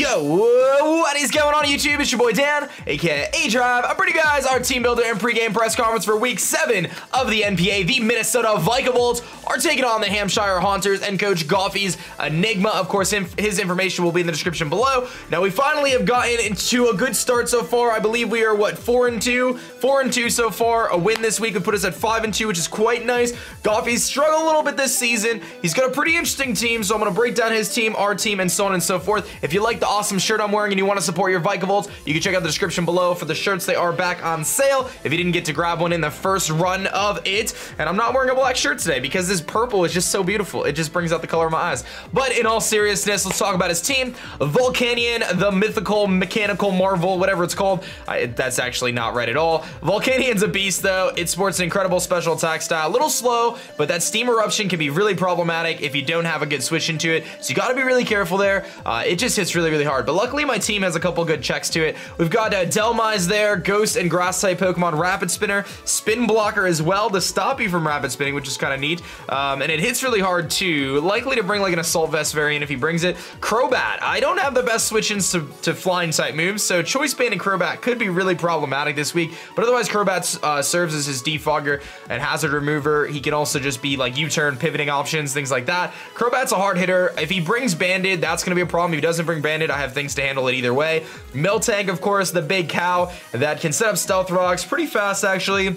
Yo, what is going on YouTube? It's your boy Dan, aka aDrive. I'm bringing you guys our team builder and pregame press conference for week 7 of the NPA. The Minnesota Vikavolts are taking on the Hampshire Haunters and coach Goffies Enigma. Of course, his information will be in the description below. Now, we finally have gotten into a good start so far. I believe we are, what, 4-2? 4-2 so far. A win this week would put us at 5-2, which is quite nice. Goffies struggled a little bit this season. He's got a pretty interesting team, so I'm going to break down his team, our team, and so on and so forth. If you like the awesome shirt I'm wearing and you want to support your Vikavolts, you can check out the description below for the shirts. They are back on sale if you didn't get to grab one in the first run of it. And I'm not wearing a black shirt today because this purple is just so beautiful. It just brings out the color of my eyes. But in all seriousness, let's talk about his team. Volcanion, the mythical, mechanical marvel, whatever it's called. That's actually not right at all. Volcanion's a beast though. It sports an incredible special attack style. A little slow, but that steam eruption can be really problematic if you don't have a good switch into it. So you got to be really careful there. It just hits really hard. But luckily my team has a couple good checks to it. We've got Delmise there, Ghost and Grass type Pokemon, Rapid Spinner, Spin Blocker as well to stop you from Rapid Spinning, which is kind of neat. And it hits really hard too. Likely to bring like an Assault Vest variant if he brings it. Crobat. I don't have the best switch-ins to flying type moves, so Choice Band and Crobat could be really problematic this week. But otherwise Crobat serves as his defogger and hazard remover. He can also just be like U-turn, pivoting options, things like that. Crobat's a hard hitter. If he brings Banded, that's going to be a problem. If he doesn't bring Banded, I have things to handle it either way. Miltank, of course, the big cow that can set up Stealth Rocks pretty fast, actually.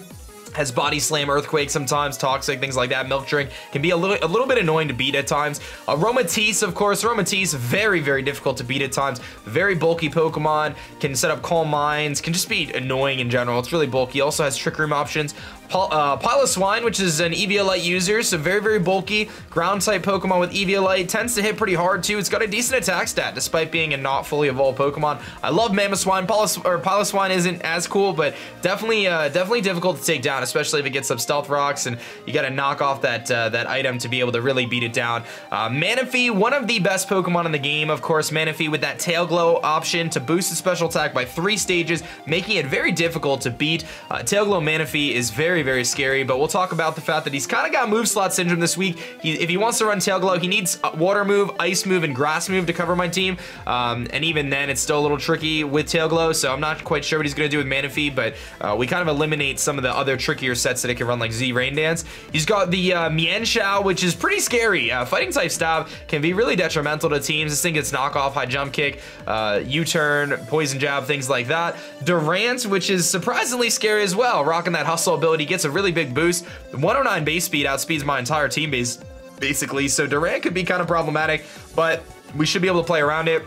Has Body Slam, Earthquake sometimes, Toxic, things like that. Milk Drink can be a little bit annoying to beat at times. Aromatisse, of course. Aromatisse, very difficult to beat at times. Very bulky Pokemon. Can set up Calm Minds. Can just be annoying in general. It's really bulky. Also has Trick Room options. Piloswine, which is an Eviolite user, so very bulky. Ground type Pokemon with Eviolite. Tends to hit pretty hard too. It's got a decent attack stat despite being a not fully evolved Pokemon. I love Mamoswine. Piloswine isn't as cool, but definitely difficult to take down, especially if it gets up Stealth Rocks and you got to knock off that item to be able to really beat it down. Manaphy, one of the best Pokemon in the game, of course. Manaphy with that Tail Glow option to boost the special attack by 3 stages, making it very difficult to beat. Tail Glow Manaphy is very scary, but we'll talk about the fact that he's kind of got move slot syndrome this week. If he wants to run Tail Glow, he needs Water move, Ice move, and Grass move to cover my team. And even then, it's still a little tricky with Tail Glow, so I'm not quite sure what he's going to do with Manaphy, but we kind of eliminate some of the other trickier sets that it can run, like Z Rain Dance. He's got the Mienshao, which is pretty scary. Fighting type Stab can be really detrimental to teams. This thing gets knockoff, high jump kick, U-turn, poison jab, things like that. Durant, which is surprisingly scary as well, rocking that hustle ability, gets a really big boost. 109 base speed outspeeds my entire team base, basically, so Durant could be kind of problematic, but we should be able to play around it.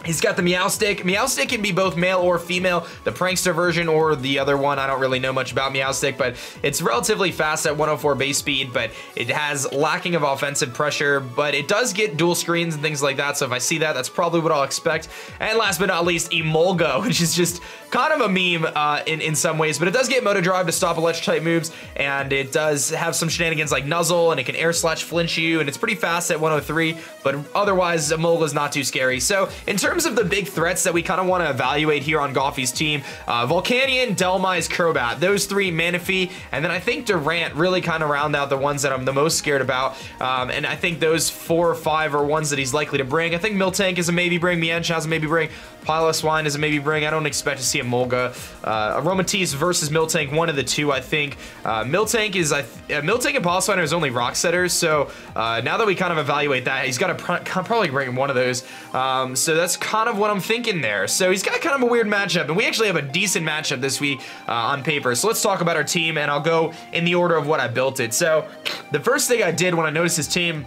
He's got the Meowstic. Meowstic can be both male or female, the prankster version or the other one. I don't really know much about Meowstic, but it's relatively fast at 104 base speed, but it has lacking of offensive pressure, but it does get dual screens and things like that, so if I see that, that's probably what I'll expect. And last but not least, Emolga, which is just kind of a meme in some ways, but it does get Motor Drive to stop electric type moves, and it does have some shenanigans like Nuzzle, and it can Air Slash flinch you, and it's pretty fast at 103, but otherwise, Emolga's not too scary. So in terms of the big threats that we kind of want to evaluate here on Goffies' team, Volcanion, Delmise, Crobat, those 3, Manaphy, and then I think Durant really kind of round out the ones that I'm the most scared about, and I think those 4 or 5 are ones that he's likely to bring. I think Miltank is a maybe bring, Mienshao is a maybe bring, Piloswine is a maybe bring. I don't expect to see Emolga. Aromatisse versus Miltank, one of the two, I think. Miltank and Piloswine are his only rock setters, so now that we kind of evaluate that, he's got to probably bring one of those. So that's kind of what I'm thinking there. So he's got kind of a weird matchup, and we actually have a decent matchup this week on paper. So let's talk about our team, and I'll go in the order of what I built it. So the first thing I did when I noticed his team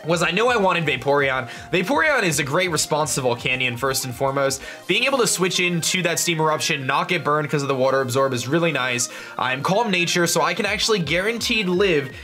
was I knew I wanted Vaporeon. Vaporeon is a great response to Volcanion first and foremost. Being able to switch into that Steam Eruption, not get burned because of the Water Absorb is really nice. I'm Calm Nature, so I can actually guaranteed live,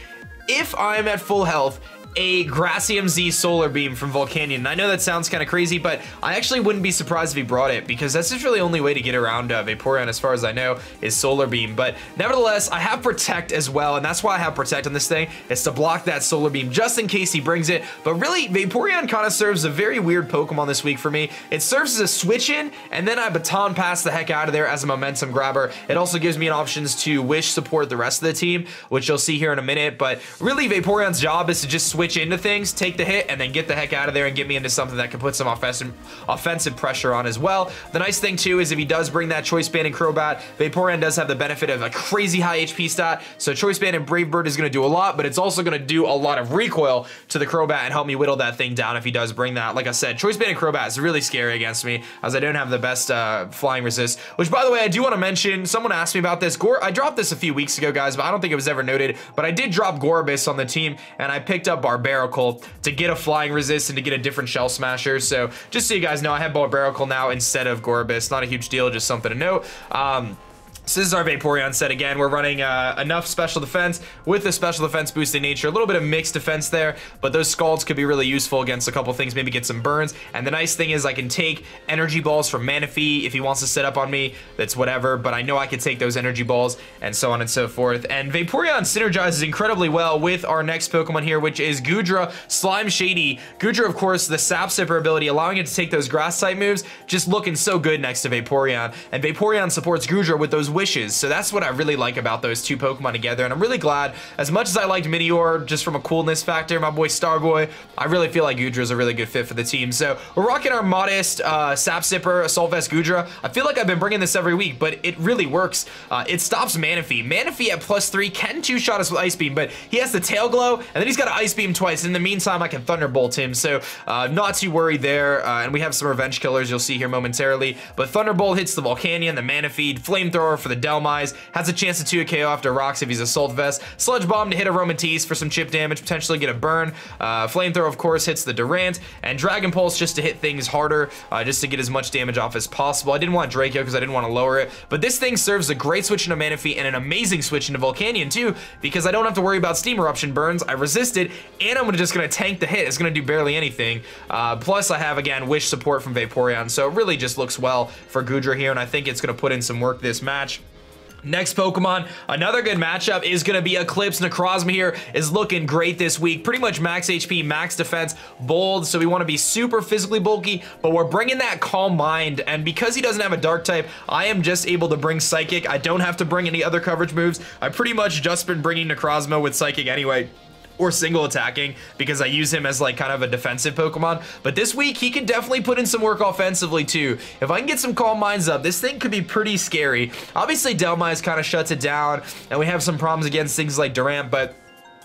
if I'm at full health, a Grassium Z Solar Beam from Volcanion. And I know that sounds kind of crazy, but I actually wouldn't be surprised if he brought it, because that's just really the only way to get around Vaporeon, as far as I know, is Solar Beam. But nevertheless, I have Protect as well, and that's why I have Protect on this thing, is to block that Solar Beam just in case he brings it. But really, Vaporeon kind of serves a very weird Pokemon this week for me. It serves as a switch-in, and then I Baton Pass the heck out of there as a momentum grabber. It also gives me an options to Wish support the rest of the team, which you'll see here in a minute. But really, Vaporeon's job is to just switch switch into things, take the hit, and then get the heck out of there and get me into something that can put some offensive pressure on as well. The nice thing too is if he does bring that Choice Band and Crobat, Vaporeon does have the benefit of a crazy high HP stat, so Choice Band and Brave Bird is going to do a lot, but it's also going to do a lot of recoil to the Crobat and help me whittle that thing down if he does bring that. Like I said, Choice Band and Crobat is really scary against me as I don't have the best flying resist, which by the way, I do want to mention, someone asked me about this. I dropped this a few weeks ago, guys, but I don't think it was ever noted, but I did drop Gorbis on the team, and I picked up Barbaracle to get a flying resist and to get a different Shell Smasher. So just so you guys know, I have Barbaracle now instead of Gorbis. Not a huge deal, just something to note. So this is our Vaporeon set again. We're running enough special defense with the special defense boosting nature. A little bit of mixed defense there, but those Scalds could be really useful against a couple things, maybe get some burns. And the nice thing is I can take energy balls from Manaphy if he wants to set up on me, that's whatever, but I know I can take those energy balls and so on and so forth. And Vaporeon synergizes incredibly well with our next Pokemon here, which is Goodra, Slime Shady. Goodra, of course, the Sap Sipper ability, allowing it to take those grass type moves, just looking so good next to Vaporeon. And Vaporeon supports Goodra with those wishes, so that's what I really like about those two Pokemon together, and I'm really glad, as much as I liked Meteor just from a coolness factor, my boy Starboy, I really feel like Goodra is a really good fit for the team. So we're rocking our modest Sap Sipper Assault Vest Goodra. I feel like I've been bringing this every week, but it really works. It stops Manaphy. Manaphy at +3 can two-shot us with Ice Beam, but he has the Tail Glow, and then he's got to Ice Beam twice. In the meantime, I can Thunderbolt him, so not too worried there. And we have some Revenge Killers you'll see here momentarily, but Thunderbolt hits the Volcanion, the Manaphy, Flamethrower for the Delmize, has a chance to 2KO after rocks if he's Assault Vest, Sludge Bomb to hit a Aromatisse for some chip damage, potentially get a burn, Flamethrower of course hits the Durant, and Dragon Pulse just to hit things harder, just to get as much damage off as possible. I didn't want Draco because I didn't want to lower it, but this thing serves a great switch into Manaphy and an amazing switch into Volcanion too, because I don't have to worry about Steam Eruption burns. I resisted, and I'm just going to tank the hit. It's going to do barely anything. Plus I have, again, Wish support from Vaporeon, so it really just looks well for Goodra here, and I think it's going to put in some work this match. Next Pokemon, another good matchup is going to be Eclipse. Necrozma here is looking great this week. Pretty much max HP, max defense, bold, so we want to be super physically bulky, but we're bringing that Calm Mind, and because he doesn't have a Dark type, I am just able to bring Psychic. I don't have to bring any other coverage moves. I've pretty much just been bringing Necrozma with Psychic anyway, or single attacking, because I use him as like kind of a defensive Pokemon. But this week he can definitely put in some work offensively too. If I can get some Calm Minds up, this thing could be pretty scary. Obviously Delmize kind of shuts it down, and we have some problems against things like Durant, but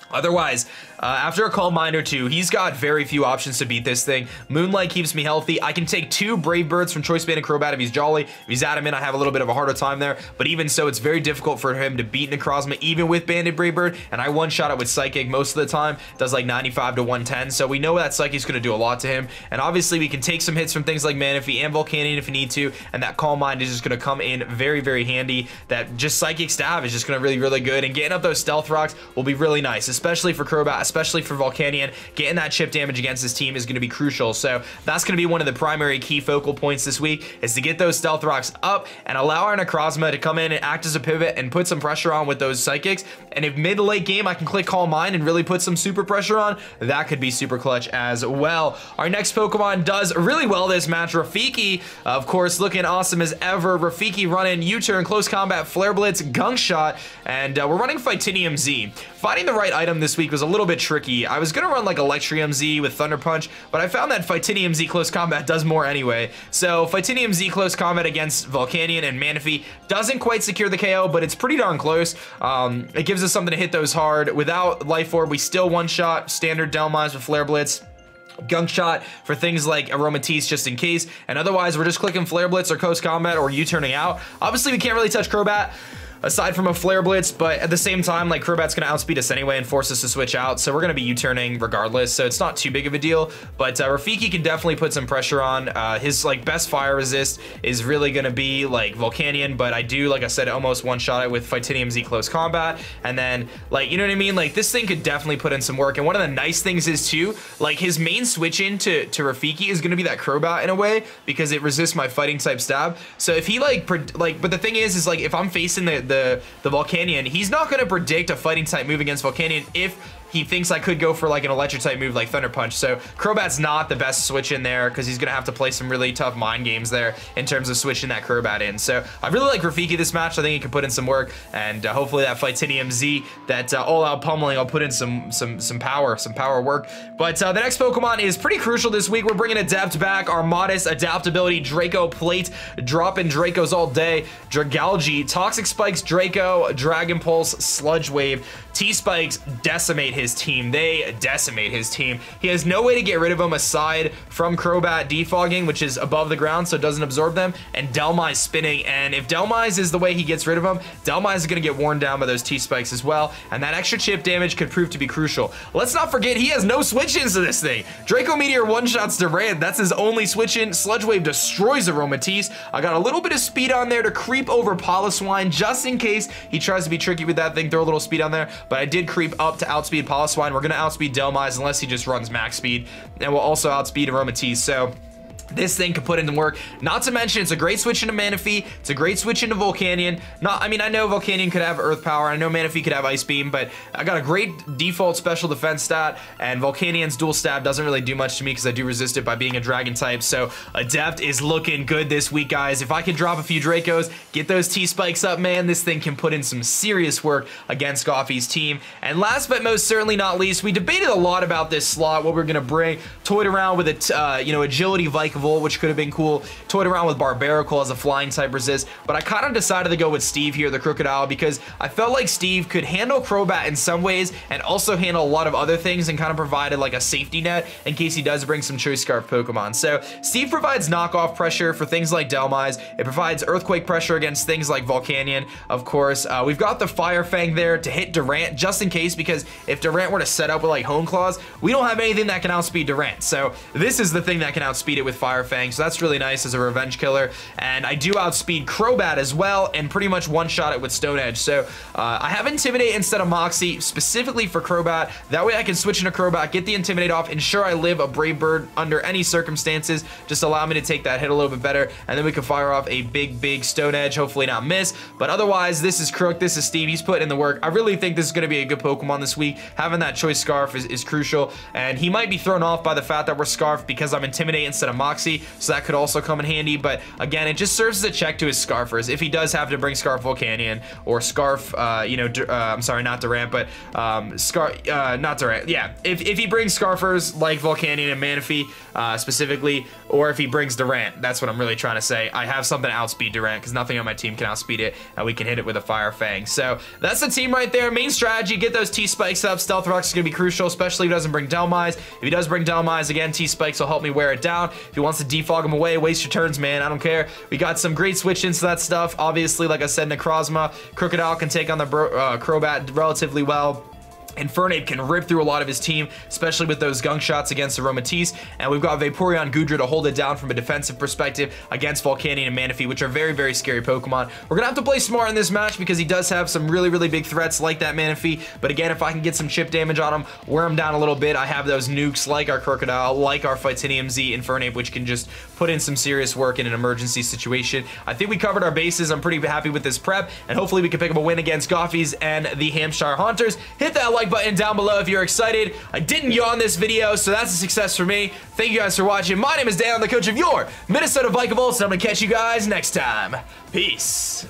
otherwise, after a Calm Mind or two, he's got very few options to beat this thing. Moonlight keeps me healthy. I can take 2 Brave Birds from Choice Band and Crobat if he's Jolly. If he's Adamant, I have a little bit of a harder time there, but even so, it's very difficult for him to beat Necrozma even with Banded Brave Bird, and I one-shot it with Psychic most of the time. Does like 95 to 110, so we know that Psychic's going to do a lot to him, and obviously we can take some hits from things like Manaphy and Volcanion if we need to, and that Calm Mind is just going to come in very, very handy. That just Psychic Stab is just going to really, really good, and getting up those Stealth Rocks will be really nice, especially for Crobat, especially for Volcanion. Getting that chip damage against this team is going to be crucial, so that's going to be one of the primary key focal points this week, is to get those Stealth Rocks up and allow our Necrozma to come in and act as a pivot and put some pressure on with those Psychics. And if mid to late game I can click Calm Mind and really put some super pressure on, that could be super clutch as well. Our next Pokemon does really well this match. Rafiki, of course, looking awesome as ever. Rafiki running U-turn, close combat, Flare Blitz, Gunk Shot, and we're running Fightinium Z. Finding the right item this week was a little bit tricky. I was going to run like Electrium Z with Thunder Punch, but I found that Fightinium Z close combat does more anyway. So Fightinium Z close combat against Volcanion and Manaphy doesn't quite secure the KO, but it's pretty darn close. It gives us something to hit those hard. Without Life Orb, we still one-shot standard Delmize with Flare Blitz, Gunk Shot for things like Aromatisse just in case, and otherwise we're just clicking Flare Blitz or Coast Combat or U-turning out. Obviously we can't really touch Crobat aside from a Flare Blitz, but at the same time, like, Crobat's gonna outspeed us anyway and force us to switch out, so we're gonna be U-turning regardless, so it's not too big of a deal. But Rafiki can definitely put some pressure on. His like best fire resist is really gonna be like Volcanion, but I do, like I said, almost one-shot it with Fightinium Z close combat, and then, like, you know what I mean? Like, this thing could definitely put in some work, and one of the nice things is too, like, his main switch in to Rafiki is gonna be that Crobat in a way, because it resists my fighting type stab. So if he but the thing is like, if I'm facing the Volcanion, he's not going to predict a fighting type move against Volcanion if he thinks I could go for like an electric type move like Thunder Punch. So Crobat's not the best switch in there because he's going to have to play some really tough mind games there in terms of switching that Crobat in. So I really like Rafiki this match. I think he can put in some work, and hopefully that Fightinium Z, that all-out pummeling, I'll put in some power work. But the next Pokemon is pretty crucial this week. We're bringing Adept back, our modest adaptability Draco Plate, dropping Dracos all day. Dragalge, Toxic Spikes Draco, Dragon Pulse, Sludge Wave. T-Spikes decimate his team. They decimate his team. He has no way to get rid of them aside from Crobat defogging, which is above the ground, so it doesn't absorb them, and Dhelmise spinning. And if Dhelmise is the way he gets rid of them, Dhelmise is going to get worn down by those T-Spikes as well, and that extra chip damage could prove to be crucial. Let's not forget, he has no switch-ins to this thing. Draco Meteor one-shots Durant. That's his only switch-in. Sludge Wave destroys Aromatisse. I got a little bit of speed on there to creep over Piloswine just in case he tries to be tricky with that thing. Throw a little speed on there. But I did creep up to outspeed Piloswine. We're going to outspeed Dhelmise unless he just runs max speed. And we'll also outspeed Aromatisse. So this thing could put into work. Not to mention, it's a great switch into Manaphy. It's a great switch into Volcanion. I mean, I know Volcanion could have Earth Power. I know Manaphy could have Ice Beam, but I got a great default special defense stat, and Volcanion's dual stab doesn't really do much to me because I do resist it by being a Dragon type. So Adept is looking good this week, guys. If I could drop a few Dracos, get those T-Spikes up, man, this thing can put in some serious work against Goffies' team. And last but most certainly not least, we debated a lot about this slot, what we're going to bring. Toyed around with a, Agility Vikavolts, which could have been cool. Toyed around with Barbaracle as a flying type resist, but I kind of decided to go with Steve here, the Krookodile, because I felt like Steve could handle Crobat in some ways and also handle a lot of other things and kind of provided like a safety net in case he does bring some Choice Scarf Pokemon. So Steve provides knockoff pressure for things like Dhelmise. It provides Earthquake pressure against things like Volcanion, of course. We've got the Fire Fang there to hit Durant just in case, because if Durant were to set up with like Hone Claws, we don't have anything that can outspeed Durant. So this is the thing that can outspeed it with Fire Fang, so that's really nice as a revenge killer. And I do outspeed Crobat as well and pretty much one-shot it with Stone Edge. So I have Intimidate instead of Moxie specifically for Crobat. That way I can switch into Crobat, get the Intimidate off, ensure I live a Brave Bird under any circumstances. Just allow me to take that hit a little bit better, and then we can fire off a big Stone Edge, hopefully not miss. But otherwise, this is Crook, this is Steve. He's putting in the work. I really think this is going to be a good Pokemon this week. Having that Choice Scarf is crucial, and he might be thrown off by the fact that we're Scarf because I'm Intimidate instead of Moxie, so that could also come in handy. But again, it just serves as a check to his Scarfers if he does have to bring Scarf Volcanion or Scarf, I'm sorry, not Durant, but not Durant. Yeah, if he brings Scarfers like Volcanion and Manaphy specifically, or if he brings Durant, that's what I'm really trying to say. I have something to outspeed Durant because nothing on my team can outspeed it, and we can hit it with a Fire Fang. So that's the team right there. Main strategy, get those T-Spikes up. Stealth Rocks is going to be crucial, especially if he doesn't bring Dhelmise. If he does bring Dhelmise, again, T-Spikes will help me wear it down. If he wants to defog him away, waste your turns, man. I don't care. We got some great switch-ins to that stuff. Obviously, like I said, Necrozma, Krookodile can take on the Crobat relatively well. Infernape can rip through a lot of his team, especially with those gunk shots against Aromatisse. And we've got Vaporeon Goodra to hold it down from a defensive perspective against Volcanion and Manaphy, which are very scary Pokemon. We're going to have to play smart in this match because he does have some really big threats like that Manaphy. But again, if I can get some chip damage on him, wear him down a little bit, I have those nukes like our Krookodile, like our Fightinium Z Infernape, which can just put in some serious work in an emergency situation. I think we covered our bases. I'm pretty happy with this prep, and hopefully we can pick up a win against Goffies and the Hampshire Haunters. Hit that like button down below if you're excited. I didn't yawn this video, so that's a success for me. Thank you guys for watching. My name is Dan, I'm the coach of your Minnesota Vikavolts, and I'm gonna catch you guys next time. Peace.